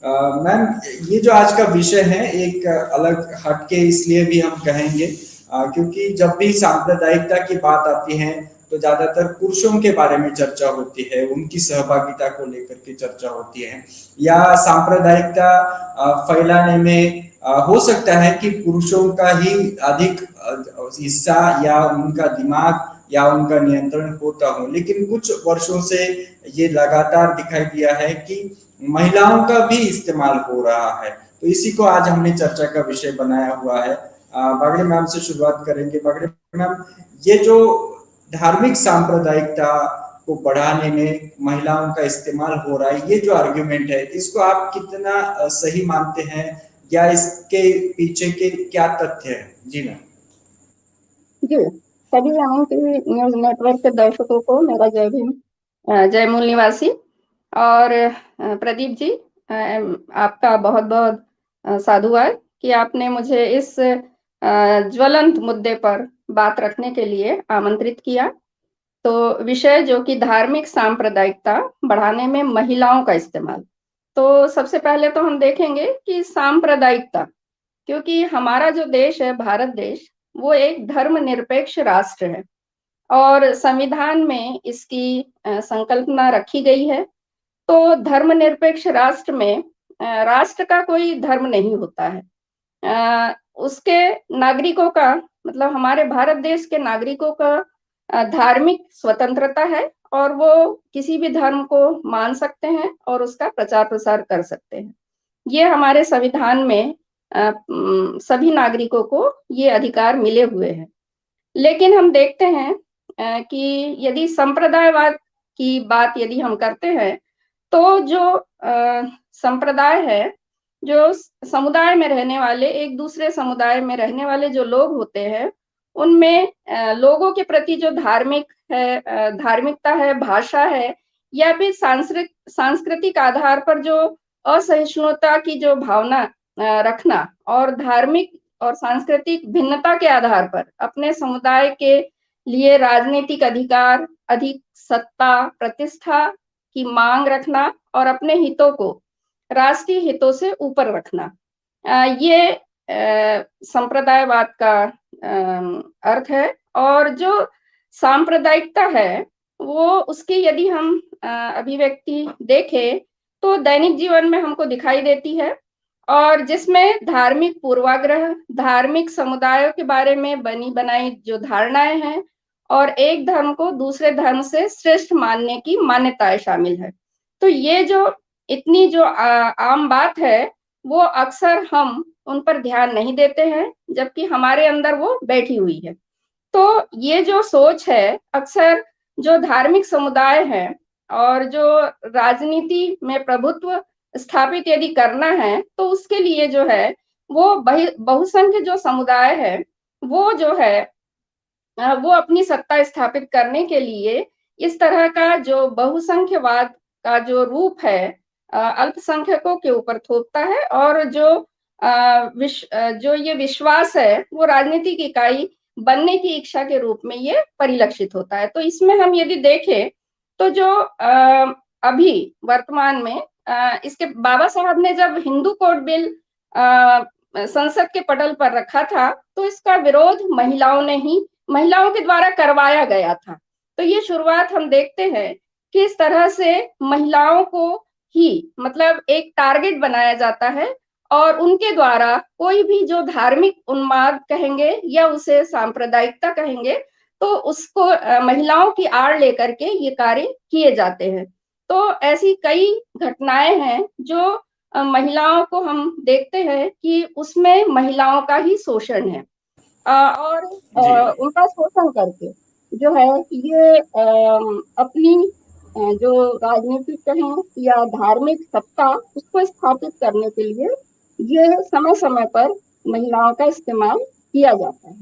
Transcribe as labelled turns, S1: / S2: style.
S1: Ma'am, ये जो आज का विषय है एक अलग हटके इसलिए भी हम कहेंगे क्योंकि जब भी सांप्रदायिकता की बात आती है तो ज्यादातर पुरुषों के बारे में चर्चा होती है, उनकी सहभागिता को लेकर के चर्चा होती है, या सांप्रदायिकता फैलाने में हो सकता है कि पुरुषों का ही अधिक हिस्सा या उनका दिमाग या उनका नियंत्रण होता हो। लेकिन कुछ वर्षों से ये लगातार दिखाई दिया है कि महिलाओं का भी इस्तेमाल हो रहा है, तो इसी को आज हमने चर्चा का विषय बनाया हुआ है। बागड़े मैम से शुरुआत करेंगे। बागड़े मैम, ये जो धार्मिक सांप्रदायिकता को बढ़ाने में महिलाओं का इस्तेमाल हो रहा है, ये जो आर्ग्यूमेंट है, इसको आप कितना सही मानते हैं या इसके पीछे के क्या तथ्य है? जी मैम।
S2: जी, सभी एमएनटी न्यूज नेटवर्क के दर्शकों को मेरा जय भीम, जय मूल निवासी। और प्रदीप जी, आपका बहुत बहुत साधुवाद कि आपने मुझे इस ज्वलंत मुद्दे पर बात रखने के लिए आमंत्रित किया। तो विषय जो कि धार्मिक सांप्रदायिकता बढ़ाने में महिलाओं का इस्तेमाल। तो सबसे पहले तो हम देखेंगे कि सांप्रदायिकता, क्योंकि हमारा जो देश है भारत देश, वो एक धर्मनिरपेक्ष राष्ट्र है और संविधान में इसकी संकल्पना रखी गई है। तो धर्मनिरपेक्ष राष्ट्र में राष्ट्र का कोई धर्म नहीं होता है। उसके नागरिकों का, मतलब हमारे भारत देश के नागरिकों का धार्मिक स्वतंत्रता है और वो किसी भी धर्म को मान सकते हैं और उसका प्रचार प्रसार कर सकते हैं। ये हमारे संविधान में सभी नागरिकों को ये अधिकार मिले हुए हैं। लेकिन हम देखते हैं कि यदि संप्रदायवाद की बात यदि हम करते हैं तो जो संप्रदाय है, जो समुदाय में रहने वाले, एक दूसरे समुदाय में रहने वाले जो लोग होते हैं, उनमें लोगों के प्रति जो धार्मिक है, धार्मिकता है, भाषा है, या फिर सांस्कृतिक आधार पर जो असहिष्णुता की जो भावना रखना और धार्मिक और सांस्कृतिक भिन्नता के आधार पर अपने समुदाय के लिए राजनीतिक अधिकार, अधिक सत्ता, प्रतिष्ठा की मांग रखना और अपने हितों को राष्ट्रीय हितों से ऊपर रखना, ये संप्रदायवाद का अर्थ है। और जो सांप्रदायिकता है वो उसकी यदि हम अभिव्यक्ति देखें तो दैनिक जीवन में हमको दिखाई देती है, और जिसमें धार्मिक पूर्वाग्रह, धार्मिक समुदायों के बारे में बनी बनाई जो धारणाएं हैं और एक धर्म को दूसरे धर्म से श्रेष्ठ मानने की मान्यताएं शामिल है। तो ये जो इतनी जो आम बात है वो अक्सर हम उन पर ध्यान नहीं देते हैं, जबकि हमारे अंदर वो बैठी हुई है। तो ये जो सोच है, अक्सर जो धार्मिक समुदाय है और जो राजनीति में प्रभुत्व स्थापित यदि करना है तो उसके लिए जो है वो बहुसंख्य जो समुदाय है वो जो है वो अपनी सत्ता स्थापित करने के लिए इस तरह का जो बहुसंख्यवाद का जो रूप है अल्पसंख्यकों के ऊपर थोपता है, और जो ये विश्वास है वो राजनीतिक इकाई बनने की इच्छा के रूप में ये परिलक्षित होता है। तो इसमें हम यदि देखें तो जो अभी वर्तमान में इसके बाबा साहब ने जब हिंदू कोड बिल संसद के पटल पर रखा था तो इसका विरोध महिलाओं के द्वारा करवाया गया था। तो ये शुरुआत हम देखते हैं कि इस तरह से महिलाओं को ही मतलब एक टारगेट बनाया जाता है और उनके द्वारा कोई भी जो धार्मिक उन्माद कहेंगे या उसे सांप्रदायिकता कहेंगे तो उसको महिलाओं की आड़ लेकर के ये कार्य किए जाते हैं। तो ऐसी कई घटनाएं हैं जो महिलाओं को हम देखते हैं कि उसमें महिलाओं का ही शोषण है, और उनका शोषण करके जो है ये अपनी जो राजनीतिक कहें या धार्मिक सत्ता उसको स्थापित करने के लिए ये समय समय पर महिलाओं का इस्तेमाल किया जाता है।